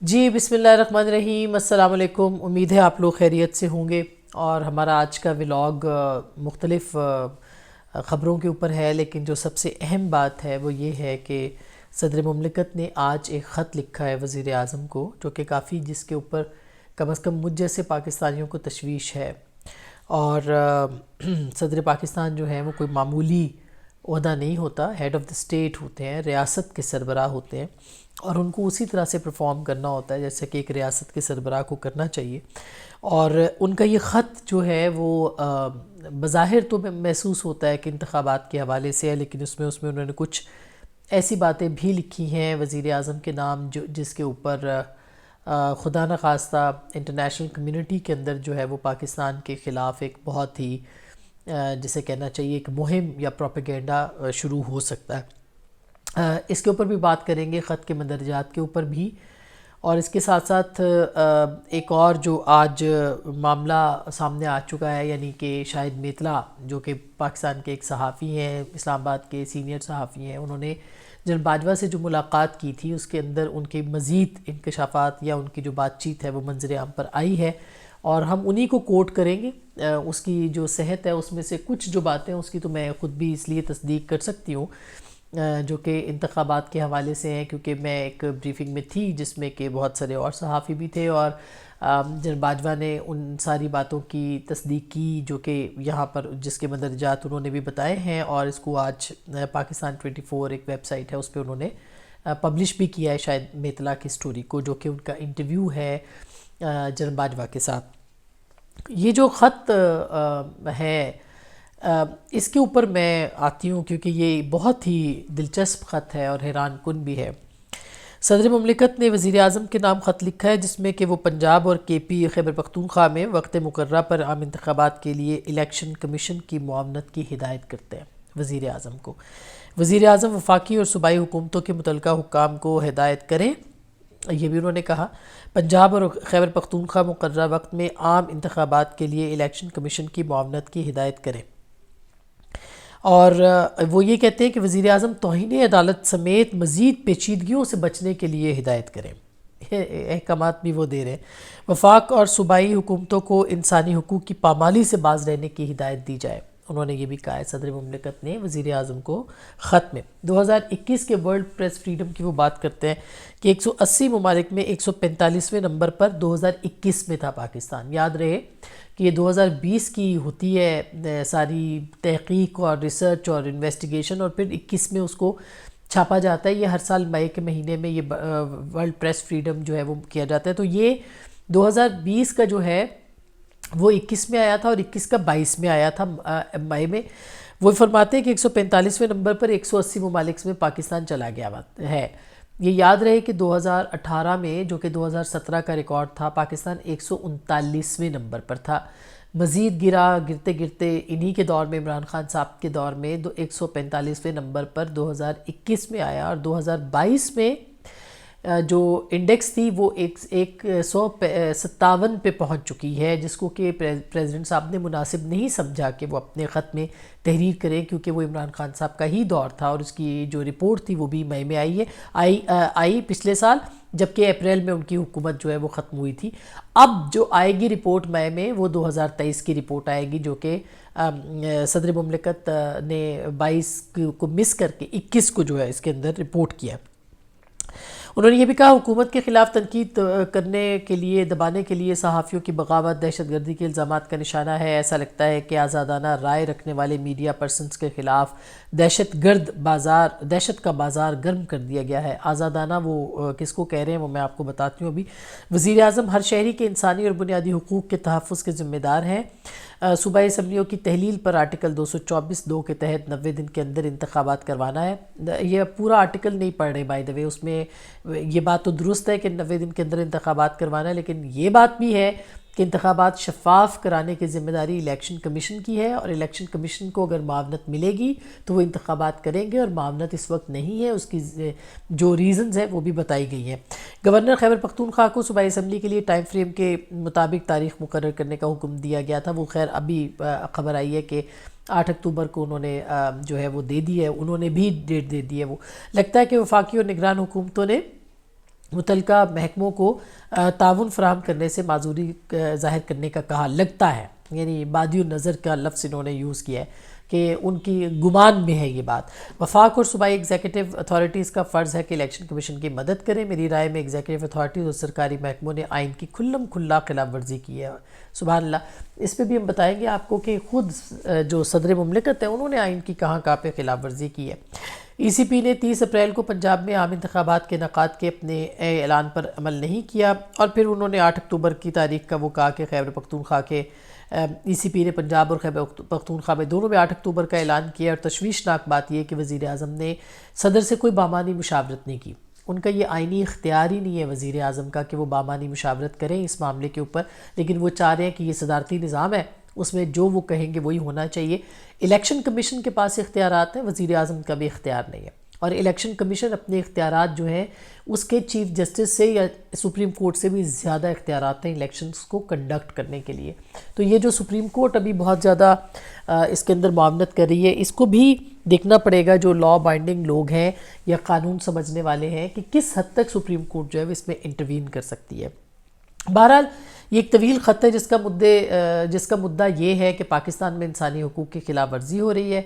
جی بسم اللہ الرحمن الرحیم، السلام علیکم۔ امید ہے آپ لوگ خیریت سے ہوں گے، اور ہمارا آج کا ولاگ مختلف خبروں کے اوپر ہے، لیکن جو سب سے اہم بات ہے وہ یہ ہے کہ صدر مملکت نے آج ایک خط لکھا ہے وزیر اعظم کو، جو کہ کافی جس کے اوپر کم از کم مجھ جیسے پاکستانیوں کو تشویش ہے۔ اور صدر پاکستان جو ہے وہ کوئی معمولی عہدہ نہیں ہوتا، ہیڈ آف دا اسٹیٹ ہوتے ہیں، ریاست کے سربراہ ہوتے ہیں، اور ان کو اسی طرح سے پرفارم کرنا ہوتا ہے جیسے کہ ایک ریاست کے سربراہ کو کرنا چاہیے۔ اور ان کا یہ خط جو ہے وہ بظاہر تو محسوس ہوتا ہے کہ انتخابات کے حوالے سے ہے، لیکن اس میں انہوں نے کچھ ایسی باتیں بھی لکھی ہیں وزیر اعظم کے نام جس کے اوپر خدا نخواستہ انٹرنیشنل کمیونٹی کے اندر جو ہے وہ پاکستان کے خلاف ایک بہت ہی جسے کہنا چاہیے ایک مہم یا پروپیگنڈا شروع ہو سکتا ہے۔ اس کے اوپر بھی بات کریں گے، خط کے مندرجات کے اوپر بھی، اور اس کے ساتھ ساتھ ایک اور جو آج معاملہ سامنے آ چکا ہے، یعنی کہ شاہد میتلا جو کہ پاکستان کے ایک صحافی ہیں، اسلام آباد کے سینئر صحافی ہیں، انہوں نے جنرل باجوہ سے جو ملاقات کی تھی اس کے اندر ان کے مزید انکشافات یا ان کی جو بات چیت ہے وہ منظر عام پر آئی ہے، اور ہم انہی کو کوٹ کریں گے۔ اس کی جو صحت ہے اس میں سے کچھ جو باتیں اس کی تو میں خود بھی اس لیے تصدیق کر سکتی ہوں جو کہ انتخابات کے حوالے سے ہیں، کیونکہ میں ایک بریفنگ میں تھی جس میں کہ بہت سارے اور صحافی بھی تھے، اور جنرل باجوہ نے ان ساری باتوں کی تصدیق کی جو کہ یہاں پر جس کے مندرجات انہوں نے بھی بتائے ہیں، اور اس کو آج پاکستان 24 ایک ویب سائٹ ہے اس پہ انہوں نے پبلش بھی کیا ہے شاید میتلا کی سٹوری کو، جو کہ ان کا انٹرویو ہے جنرل باجوہ کے ساتھ۔ یہ جو خط ہے اس کے اوپر میں آتی ہوں کیونکہ یہ بہت ہی دلچسپ خط ہے اور حیران کن بھی ہے۔ صدر مملکت نے وزیر اعظم کے نام خط لکھا ہے جس میں کہ وہ پنجاب اور کے پی خیبر پختونخوا میں وقت مقررہ پر عام انتخابات کے لیے الیکشن کمیشن کی معاونت کی ہدایت کرتے ہیں وزیر اعظم کو۔ وزیر اعظم وفاقی اور صوبائی حکومتوں کے متعلقہ حکام کو ہدایت کریں، یہ بھی انہوں نے کہا، پنجاب اور خیبر پختونخوا مقررہ وقت میں عام انتخابات کے لیے الیکشن کمیشن کی معاونت کی ہدایت کریں۔ اور وہ یہ کہتے ہیں کہ وزیر اعظم توہین عدالت سمیت مزید پیچیدگیوں سے بچنے کے لیے ہدایت کریں۔ احکامات بھی وہ دے رہے ہیں۔ وفاق اور صوبائی حکومتوں کو انسانی حقوق کی پامالی سے باز رہنے کی ہدایت دی جائے، انہوں نے یہ بھی کہا ہے صدر مملکت نے وزیر اعظم کو خط میں۔ 2021 کے ورلڈ پریس فریڈم کی وہ بات کرتے ہیں کہ 180 ممالک میں 145ویں نمبر پر 2021 میں تھا پاکستان۔ یاد رہے کہ یہ 2020 کی ہوتی ہے ساری تحقیق اور ریسرچ اور انویسٹیگیشن، اور پھر 21 میں اس کو چھاپا جاتا ہے۔ یہ ہر سال مئی کے مہینے میں یہ ورلڈ پریس فریڈم جو ہے وہ کیا جاتا ہے، تو یہ 2020 کا جو ہے وہ 21 میں آیا تھا اور 21 کا 22 میں آیا تھا مئی میں۔ وہ فرماتے ہیں کہ 145ویں نمبر پر 180 ممالک میں پاکستان چلا گیا ہے۔ یہ یاد رہے کہ 2018 میں جو کہ 2017 کا ریکارڈ تھا، پاکستان 139ویں نمبر پر تھا۔ مزید گرتے گرتے انہی کے دور میں، عمران خان صاحب کے دور میں 145ویں نمبر پر 2021 میں آیا، اور 2022 میں جو انڈیکس تھی وہ 157 پہ پہنچ چکی ہے، جس کو کہ پریزیڈنٹ صاحب نے مناسب نہیں سمجھا کہ وہ اپنے خط میں تحریر کریں، کیونکہ وہ عمران خان صاحب کا ہی دور تھا، اور اس کی جو رپورٹ تھی وہ بھی مئی میں آئی پچھلے سال، جبکہ اپریل میں ان کی حکومت جو ہے وہ ختم ہوئی تھی۔ اب جو آئے گی رپورٹ مئی میں وہ 2023 کی رپورٹ آئے گی، جو کہ صدر مملکت نے 22 کو مس کر کے 21 کو جو ہے اس کے اندر رپورٹ کیا۔ انہوں نے یہ بھی کہا حکومت کے خلاف تنقید کرنے کے لیے، دبانے کے لیے صحافیوں کی بغاوت دہشت گردی کے الزامات کا نشانہ ہے۔ ایسا لگتا ہے کہ آزادانہ رائے رکھنے والے میڈیا پرسنز کے خلاف دہشت کا بازار گرم کر دیا گیا ہے۔ آزادانہ وہ کس کو کہہ رہے ہیں وہ میں آپ کو بتاتی ہوں ابھی۔ وزیر اعظم ہر شہری کے انسانی اور بنیادی حقوق کے تحفظ کے ذمہ دار ہیں۔ صوبائی اسمبلیوں کی تحلیل پر آرٹیکل 224(2) کے تحت 90 دن کے اندر انتخابات کروانا ہے۔ یہ پورا آرٹیکل نہیں پڑھ رہے بائی دا وے، اس میں یہ بات تو درست ہے کہ 90 دن کے اندر انتخابات کروانا ہے، لیکن یہ بات بھی ہے کہ انتخابات شفاف کرانے کی ذمہ داری الیکشن کمیشن کی ہے، اور الیکشن کمیشن کو اگر معاونت ملے گی تو وہ انتخابات کریں گے، اور معاونت اس وقت نہیں ہے، اس کی جو ریزنز ہیں وہ بھی بتائی گئی ہیں۔ گورنر خیبر پختونخوا کو صوبائی اسمبلی کے لیے ٹائم فریم کے مطابق تاریخ مقرر کرنے کا حکم دیا گیا تھا۔ وہ خیر ابھی خبر آئی ہے کہ 8 اکتوبر کو انہوں نے جو ہے وہ دے دی ہے، انہوں نے بھی ڈیٹ دے دی ہے۔ وہ لگتا ہے کہ وفاقی اور نگران حکومتوں نے متعلقہ محکموں کو تعاون فراہم کرنے سے معذوری ظاہر کرنے کا کہا لگتا ہے، یعنی بادی النظر کا لفظ انہوں نے یوز کیا ہے کہ ان کی گمان میں ہے یہ بات۔ وفاق اور صوبائی ایگزیکٹو اتھارٹیز کا فرض ہے کہ الیکشن کمیشن کی مدد کریں۔ میری رائے میں ایگزیکٹو اتھارٹیز اور سرکاری محکموں نے آئین کی کھلم کھلا خلاف ورزی کی ہے۔ سبحان اللہ۔ اس پہ بھی ہم بتائیں گے آپ کو کہ خود جو صدر مملکت ہیں انہوں نے آئین کی کہاں کہاں پہ خلاف ورزی کی ہے۔ ای سی پی نے 30 اپریل کو پنجاب میں عام انتخابات کے انعقاد کے اپنے اعلان پر عمل نہیں کیا، اور پھر انہوں نے 8 اکتوبر کی تاریخ کا وہ کہا کہ خیبر پختونخوا کے ای سی پی نے پنجاب اور خیبر پختونخوا میں دونوں میں 8 اکتوبر کا اعلان کیا، اور تشویشناک بات یہ کہ وزیر اعظم نے صدر سے کوئی بامانی مشاورت نہیں کی۔ ان کا یہ آئینی اختیار ہی نہیں ہے وزیر اعظم کا کہ وہ بامانی مشاورت کریں اس معاملے کے اوپر، لیکن وہ چاہ رہے ہیں کہ یہ صدارتی نظام ہے، اس میں جو وہ کہیں گے وہی ہونا چاہیے۔ الیکشن کمیشن کے پاس اختیارات ہیں، وزیر اعظم کا بھی اختیار نہیں ہے، اور الیکشن کمیشن اپنے اختیارات جو ہیں اس کے چیف جسٹس سے یا سپریم کورٹ سے بھی زیادہ اختیارات ہیں الیکشنز کو کنڈکٹ کرنے کے لیے۔ تو یہ جو سپریم کورٹ ابھی بہت زیادہ اس کے اندر معاونت کر رہی ہے، اس کو بھی دیکھنا پڑے گا جو لا بائنڈنگ لوگ ہیں یا قانون سمجھنے والے ہیں کہ کس حد تک سپریم کورٹ جو ہے اس میں انٹروین کر سکتی ہے۔ بہرحال یہ ایک طویل خط ہے جس کا مدعا یہ ہے کہ پاکستان میں انسانی حقوق کی خلاف ورزی ہو رہی ہے،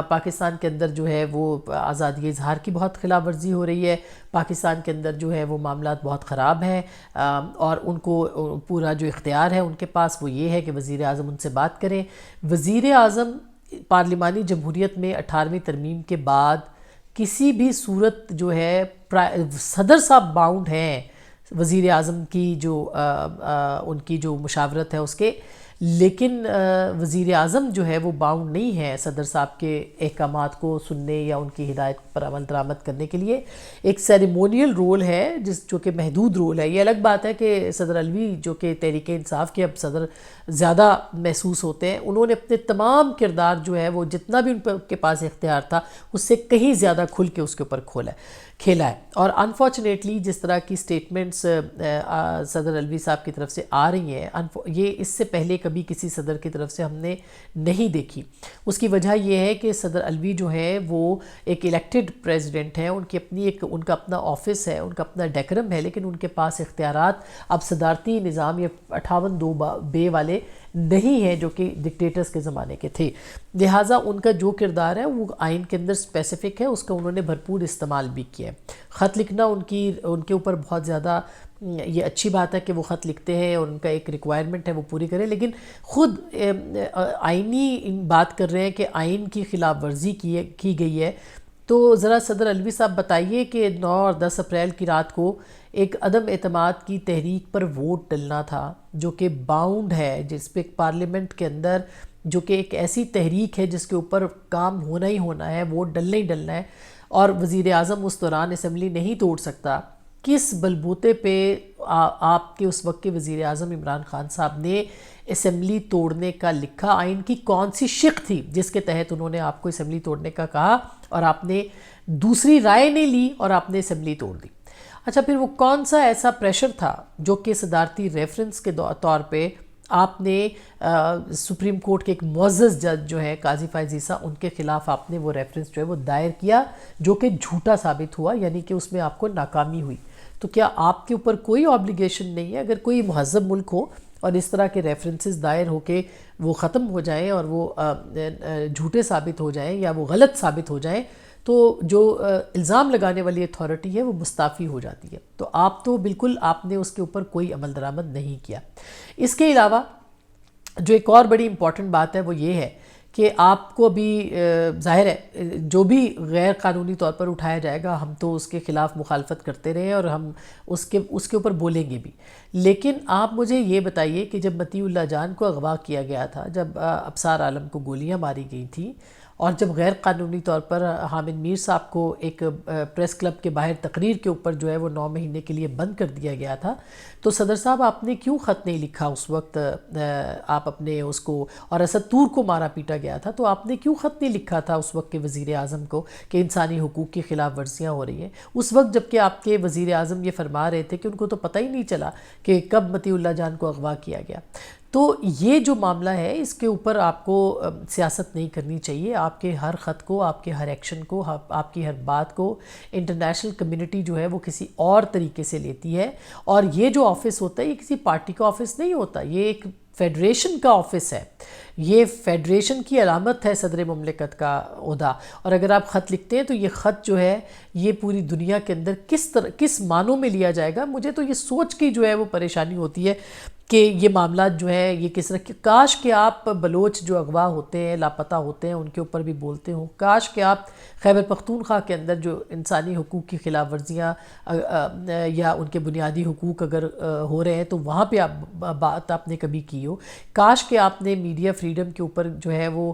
پاکستان کے اندر جو ہے وہ آزادی اظہار کی بہت خلاف ورزی ہو رہی ہے، پاکستان کے اندر جو ہے وہ معاملات بہت خراب ہیں، اور ان کو پورا جو اختیار ہے ان کے پاس وہ یہ ہے کہ وزیر اعظم ان سے بات کریں۔ وزیر اعظم پارلیمانی جمہوریت میں 18ویں ترمیم کے بعد کسی بھی صورت جو ہے صدر صاحب باؤنڈ ہیں وزیر اعظم کی جو ان کی جو مشاورت ہے اس کے، لیکن وزیر اعظم جو ہے وہ باؤنڈ نہیں ہے صدر صاحب کے احکامات کو سننے یا ان کی ہدایت پر عمل درآمد کرنے کے لیے۔ ایک سیریمونیل رول ہے جو کہ محدود رول ہے۔ یہ الگ بات ہے کہ صدر علوی جو کہ تحریک انصاف کے اب صدر زیادہ محسوس ہوتے ہیں، انہوں نے اپنے تمام کردار جو ہے وہ جتنا بھی ان کے پاس اختیار تھا اس سے کہیں زیادہ کھل کے اس کے اوپر کھیلا ہے، اور انفارچونیٹلی جس طرح کی سٹیٹمنٹس صدر علوی صاحب کی طرف سے آ رہی ہیں، یہ اس سے پہلے کبھی کسی صدر کی طرف سے ہم نے نہیں دیکھی۔ اس کی وجہ یہ ہے کہ صدر علوی جو ہے وہ ایک الیکٹڈ پریزیڈنٹ ہیں، ان کا اپنا آفس ہے، ان کا اپنا ڈیکرم ہے، لیکن ان کے پاس اختیارات اب صدارتی نظام یا 58(2) والے نہیں ہیں جو کہ ڈکٹیٹرز کے زمانے کے تھے، لہٰذا ان کا جو کردار ہے وہ آئین کے اندر اسپیسیفک ہے، اس کا انہوں نے بھرپور استعمال بھی کیا ہے۔ خط لکھنا ان کے اوپر بہت زیادہ یہ اچھی بات ہے کہ وہ خط لکھتے ہیں اور ان کا ایک ریکوائرمنٹ ہے وہ پوری کریں، لیکن خود آئینی بات کر رہے ہیں کہ آئین کی خلاف ورزی کی گئی ہے، تو ذرا صدر علوی صاحب بتائیے کہ 9 اور 10 اپریل کی رات کو ایک عدم اعتماد کی تحریک پر ووٹ ڈلنا تھا جو کہ باؤنڈ ہے، جس پہ پارلیمنٹ کے اندر جو کہ ایک ایسی تحریک ہے جس کے اوپر کام ہونا ہی ہونا ہے، ووٹ ڈلنا ہی ڈلنا ہے، اور وزیر اعظم اس دوران اسمبلی نہیں توڑ سکتا۔ کس بلبوتے پہ آپ کے اس وقت کے وزیر اعظم عمران خان صاحب نے اسمبلی توڑنے کا لکھا؟ آئین کی کون سی شق تھی جس کے تحت انہوں نے آپ کو اسمبلی توڑنے کا کہا اور آپ نے دوسری رائے نہیں لی اور آپ نے اسمبلی توڑ دی؟ اچھا، پھر وہ کون سا ایسا پریشر تھا جو کہ صدارتی ریفرنس کے طور پہ آپ نے سپریم کورٹ کے ایک معزز جج جو ہے قاضی فائز عیسیٰ، ان کے خلاف آپ نے وہ ریفرنس جو ہے وہ دائر کیا جو کہ جھوٹا ثابت ہوا، یعنی کہ اس میں آپ کو ناکامی ہوئی؟ تو کیا آپ کے اوپر کوئی آبلیگیشن نہیں ہے اگر کوئی مہذب ملک ہو اور اس طرح کے ریفرنسز دائر ہو کے وہ ختم ہو جائیں اور وہ جھوٹے ثابت ہو جائیں یا وہ غلط ثابت ہو جائیں، تو جو الزام لگانے والی اتھارٹی ہے وہ مستعفی ہو جاتی ہے؟ تو آپ نے اس کے اوپر کوئی عمل درآمد نہیں کیا۔ اس کے علاوہ جو ایک اور بڑی امپورٹنٹ بات ہے وہ یہ ہے کہ آپ کو ابھی ظاہر ہے جو بھی غیر قانونی طور پر اٹھایا جائے گا ہم تو اس کے خلاف مخالفت کرتے رہے اور ہم اس کے اوپر بولیں گے بھی، لیکن آپ مجھے یہ بتائیے کہ جب مطیع اللہ جان کو اغوا کیا گیا تھا، جب ابصار عالم کو گولیاں ماری گئی تھیں، اور جب غیر قانونی طور پر حامد میر صاحب کو ایک پریس کلب کے باہر تقریر کے اوپر جو ہے وہ 9 مہینے کے لیے بند کر دیا گیا تھا، تو صدر صاحب آپ نے کیوں خط نہیں لکھا اس وقت؟ آپ اپنے اس کو، اور اسد طور کو مارا پیٹا گیا تھا، تو آپ نے کیوں خط نہیں لکھا تھا اس وقت کے وزیر اعظم کو کہ انسانی حقوق کی خلاف ورزیاں ہو رہی ہیں؟ اس وقت جب کہ آپ کے وزیر اعظم یہ فرما رہے تھے کہ ان کو تو پتہ ہی نہیں چلا کہ کب مطیع اللہ جان کو اغوا کیا گیا۔ تو یہ جو معاملہ ہے اس کے اوپر آپ کو سیاست نہیں کرنی چاہیے. آپ کے ہر خط کو، آپ کے ہر ایکشن کو، آپ کی ہر بات کو انٹرنیشنل کمیونٹی جو ہے وہ کسی اور طریقے سے لیتی ہے. اور یہ جو آفس ہوتا ہے یہ کسی پارٹی کا آفس نہیں ہوتا، یہ ایک فیڈریشن کا آفس ہے. یہ فیڈریشن کی علامت ہے صدر مملکت کا عہدہ. اور اگر آپ خط لکھتے ہیں تو یہ خط جو ہے یہ پوری دنیا کے اندر کس معنوں میں لیا جائے گا. مجھے تو یہ سوچ کے جو ہے وہ پریشانی ہوتی ہے کہ یہ معاملات جو ہیں یہ کس طرح، کاش کہ آپ بلوچ جو اغوا ہوتے ہیں، لاپتہ ہوتے ہیں، ان کے اوپر بھی بولتے ہوں. کاش کہ آپ خیبر پختونخوا کے اندر جو انسانی حقوق کی خلاف ورزیاں یا ان کے بنیادی حقوق اگر ہو رہے ہیں تو وہاں پہ بات آپ نے کبھی کی ہو. کاش کہ آپ نے میڈیا فریڈم کے اوپر جو ہے وہ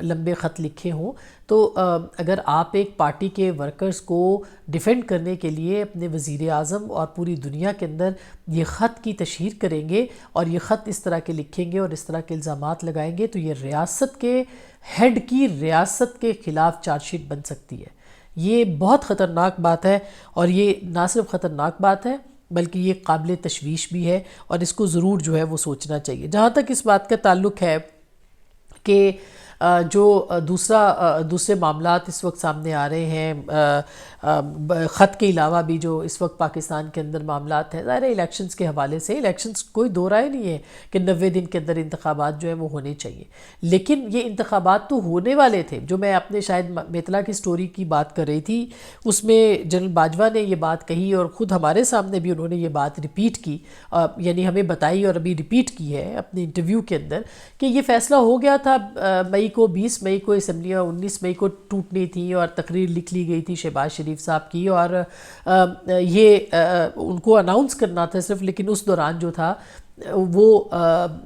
لمبے خط لکھے ہوں. تو اگر آپ ایک پارٹی کے ورکرز کو ڈیفینڈ کرنے کے لیے اپنے وزیر اعظم اور پوری دنیا کے اندر یہ خط کی تشہیر کریں گے اور یہ خط اس طرح کے لکھیں گے اور اس طرح کے الزامات لگائیں گے تو یہ ریاست کے ہیڈ کی ریاست کے خلاف چارج شیٹ بن سکتی ہے. یہ بہت خطرناک بات ہے، اور یہ نہ صرف خطرناک بات ہے بلکہ یہ قابل تشویش بھی ہے، اور اس کو ضرور جو ہے وہ سوچنا چاہیے. جہاں تک اس بات کا تعلق ہے کہ جو دوسرے معاملات اس وقت سامنے آ رہے ہیں خط کے علاوہ بھی جو اس وقت پاکستان کے اندر معاملات ہیں، ظاہر ہے الیکشنز کے حوالے سے، الیکشنز کوئی دو رائے نہیں ہے کہ 90 دن کے اندر انتخابات جو ہیں وہ ہونے چاہیے. لیکن یہ انتخابات تو ہونے والے تھے. جو میں اپنے شاید میتلا کی سٹوری کی بات کر رہی تھی اس میں جنرل باجوہ نے یہ بات کہی اور خود ہمارے سامنے بھی انہوں نے یہ بات ریپیٹ کی، یعنی ہمیں بتائی اور ابھی ریپیٹ کی ہے اپنے انٹرویو کے اندر کہ یہ فیصلہ ہو گیا تھا مئی کو، 20 مئی کو اسمبلیاں 19 مئی کو ٹوٹنی تھیں اور تقریر لکھ لی گئی تھی شہباز شریف صاحب کی، اور یہ ان کو اناؤنس کرنا تھا صرف. لیکن اس دوران جو تھا وہ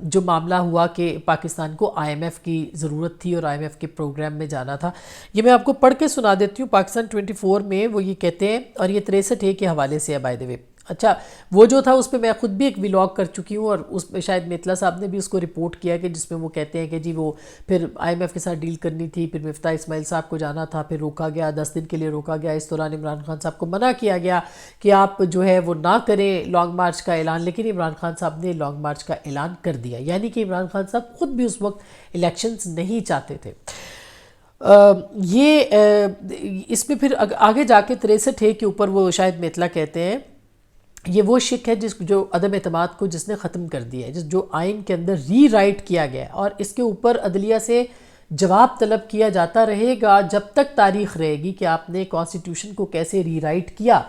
جو معاملہ ہوا کہ پاکستان کو آئی ایم ایف کی ضرورت تھی اور آئی ایم ایف کے پروگرام میں جانا تھا. یہ میں آپ کو پڑھ کے سنا دیتی ہوں. پاکستان 24 میں وہ یہ کہتے ہیں، اور یہ 63 کے حوالے سے ہے بائی دی وے. اچھا، وہ جو تھا اس پہ میں خود بھی ایک ولاگ کر چکی ہوں اور اس پہ شاید میتلا صاحب نے بھی اس کو رپورٹ کیا کہ جس میں وہ کہتے ہیں کہ جی وہ پھر آئی ایم ایف کے ساتھ ڈیل کرنی تھی، پھر مفتاح اسماعیل صاحب کو جانا تھا، پھر روکا گیا، 10 دن کے لیے روکا گیا. اس دوران عمران خان صاحب کو منع کیا گیا کہ آپ جو ہے وہ نہ کریں لانگ مارچ کا اعلان، لیکن عمران خان صاحب نے لانگ مارچ کا اعلان کر دیا. یعنی کہ عمران خان صاحب خود بھی اس وقت الیکشنز نہیں چاہتے تھے. یہ اس میں پھر آگے جا کے 63 کے اوپر وہ شاید میتلا کہتے ہیں یہ وہ شک ہے جو عدم اعتماد کو جس نے ختم کر دیا ہے، جو آئین کے اندر ری رائٹ کیا گیا ہے، اور اس کے اوپر عدلیہ سے جواب طلب کیا جاتا رہے گا جب تک تاریخ رہے گی کہ آپ نے کانسٹیٹیوشن کو کیسے ری رائٹ کیا،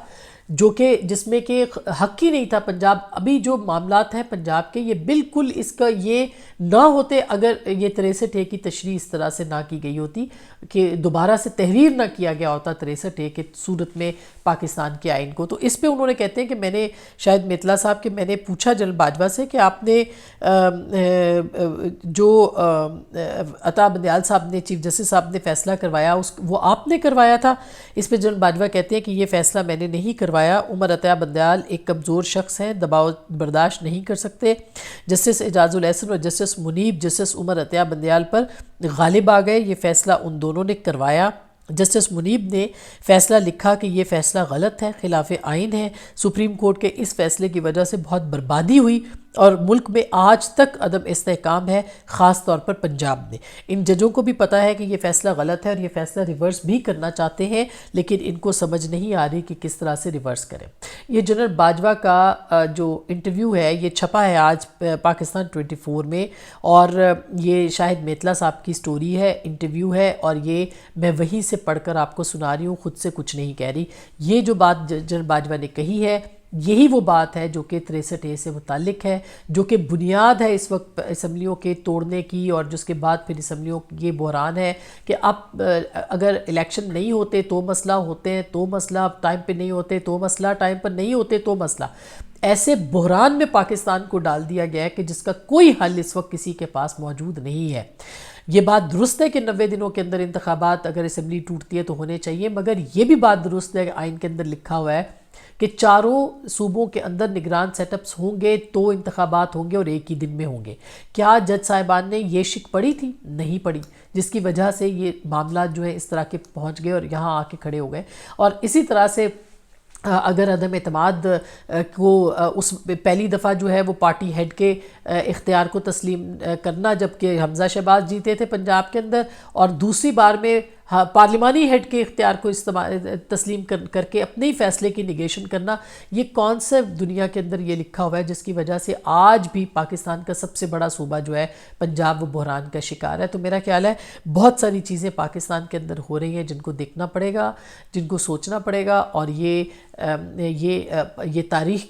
جو کہ جس میں کہ حق ہی نہیں تھا پنجاب. ابھی جو معاملات ہیں پنجاب کے، یہ بالکل اس کا یہ نہ ہوتے اگر یہ 63 کی تشریح اس طرح سے نہ کی گئی ہوتی کہ دوبارہ سے تحریر نہ کیا گیا ہوتا 63 کے صورت میں پاکستان کے آئین کو. تو اس پہ انہوں نے کہتے ہیں کہ میں نے شاید میتلا صاحب کہ میں نے پوچھا جنرل باجوہ سے کہ آپ نے جو عطا بندیال صاحب نے چیف جسٹس صاحب نے فیصلہ کروایا وہ آپ نے کروایا تھا. اس پہ جنرل باجوہ کہتے ہیں کہ یہ فیصلہ میں نے نہیں کروایا. عمر عطیہ بندیال ایک کمزور شخص ہیں، دباؤ برداشت نہیں کر سکتے. جسٹس اعجاز الاحسن اور جسٹس منیب جسٹس عمر عطیہ بندیال پر غالب آ گئے. یہ فیصلہ ان دونوں نے کروایا. جسٹس منیب نے فیصلہ لکھا کہ یہ فیصلہ غلط ہے، خلاف آئین ہے. سپریم کورٹ کے اس فیصلے کی وجہ سے بہت بربادی ہوئی اور ملک میں آج تک عدم استحکام ہے، خاص طور پر پنجاب میں. ان ججوں کو بھی پتہ ہے کہ یہ فیصلہ غلط ہے اور یہ فیصلہ ریورس بھی کرنا چاہتے ہیں، لیکن ان کو سمجھ نہیں آ رہی کہ کس طرح سے ریورس کریں. یہ جنرل باجوہ کا جو انٹرویو ہے یہ چھپا ہے آج پاکستان 24 میں، اور یہ شاہد میتلا صاحب کی سٹوری ہے، انٹرویو ہے، اور یہ میں وہیں سے پڑھ کر آپ کو سنا رہی ہوں، خود سے کچھ نہیں کہہ رہی. یہ جو بات جنرل باجوہ نے کہی ہے یہی وہ بات ہے جو کہ 63 سے متعلق ہے، جو کہ بنیاد ہے اس وقت اسمبلیوں کے توڑنے کی، اور جس کے بعد پھر اسمبلیوں یہ بحران ہے کہ اب اگر الیکشن نہیں ہوتے تو مسئلہ، ہوتے ہیں تو مسئلہ، ٹائم پہ نہیں ہوتے تو مسئلہ، ٹائم پر نہیں ہوتے تو مسئلہ. ایسے بحران میں پاکستان کو ڈال دیا گیا ہے کہ جس کا کوئی حل اس وقت کسی کے پاس موجود نہیں ہے. یہ بات درست ہے کہ 90 دنوں کے اندر انتخابات اگر اسمبلی ٹوٹتی ہے تو ہونے چاہیے، مگر یہ بھی بات درست ہے کہ آئین کے اندر لکھا ہوا ہے کہ چاروں صوبوں کے اندر نگران سیٹ اپس ہوں گے تو انتخابات ہوں گے اور ایک ہی دن میں ہوں گے. کیا جج صاحبان نے یہ شک پڑھی تھی؟ نہیں پڑھی، جس کی وجہ سے یہ معاملات جو ہے اس طرح کے پہنچ گئے اور یہاں آ کے کھڑے ہو گئے. اور اسی طرح سے اگر عدم اعتماد کو اس پہلی دفعہ جو ہے وہ پارٹی ہیڈ کے اختیار کو تسلیم کرنا، جبکہ حمزہ شہباز جیتے تھے پنجاب کے اندر، اور دوسری بار میں پارلیمانی ہیڈ کے اختیار کو تسلیم کر کے اپنے ہی فیصلے کی نیگیشن کرنا، یہ کون سے دنیا کے اندر یہ لکھا ہوا ہے جس کی وجہ سے آج بھی پاکستان کا سب سے بڑا صوبہ جو ہے پنجاب وہ بحران کا شکار ہے؟ تو میرا خیال ہے بہت ساری چیزیں پاکستان کے اندر ہو رہی ہیں جن کو دیکھنا پڑے گا، جن کو سوچنا پڑے گا، اور یہ تاریخ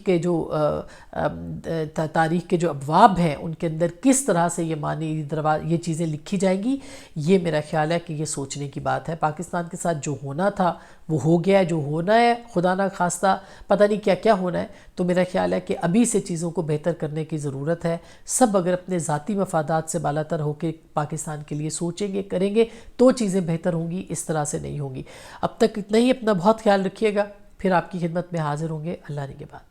کے جو ابواب ہیں ان کے اندر کس طرح سے یہ چیزیں لکھی جائیں گی، یہ میرا خیال ہے کہ یہ سوچنے کی بات ہے۔ پاکستان کے ساتھ جو ہونا تھا وہ ہو گیا ہے، جو ہونا ہے خدا نہ خواستہ پتہ نہیں کیا کیا ہونا ہے، تو میرا خیال ہے کہ ابھی سے چیزوں کو بہتر کرنے کی ضرورت ہے۔ سب اگر اپنے ذاتی مفادات سے بالاتر ہو کے پاکستان کے لیے سوچیں گے، کریں گے، تو چیزیں بہتر ہوں گی، اس طرح سے نہیں ہوں گی۔ اب تک اتنا ہی، اپنا بہت خیال رکھیے گا، پھر آپ کی خدمت میں حاضر ہوں گے اللہ نے کے بعد۔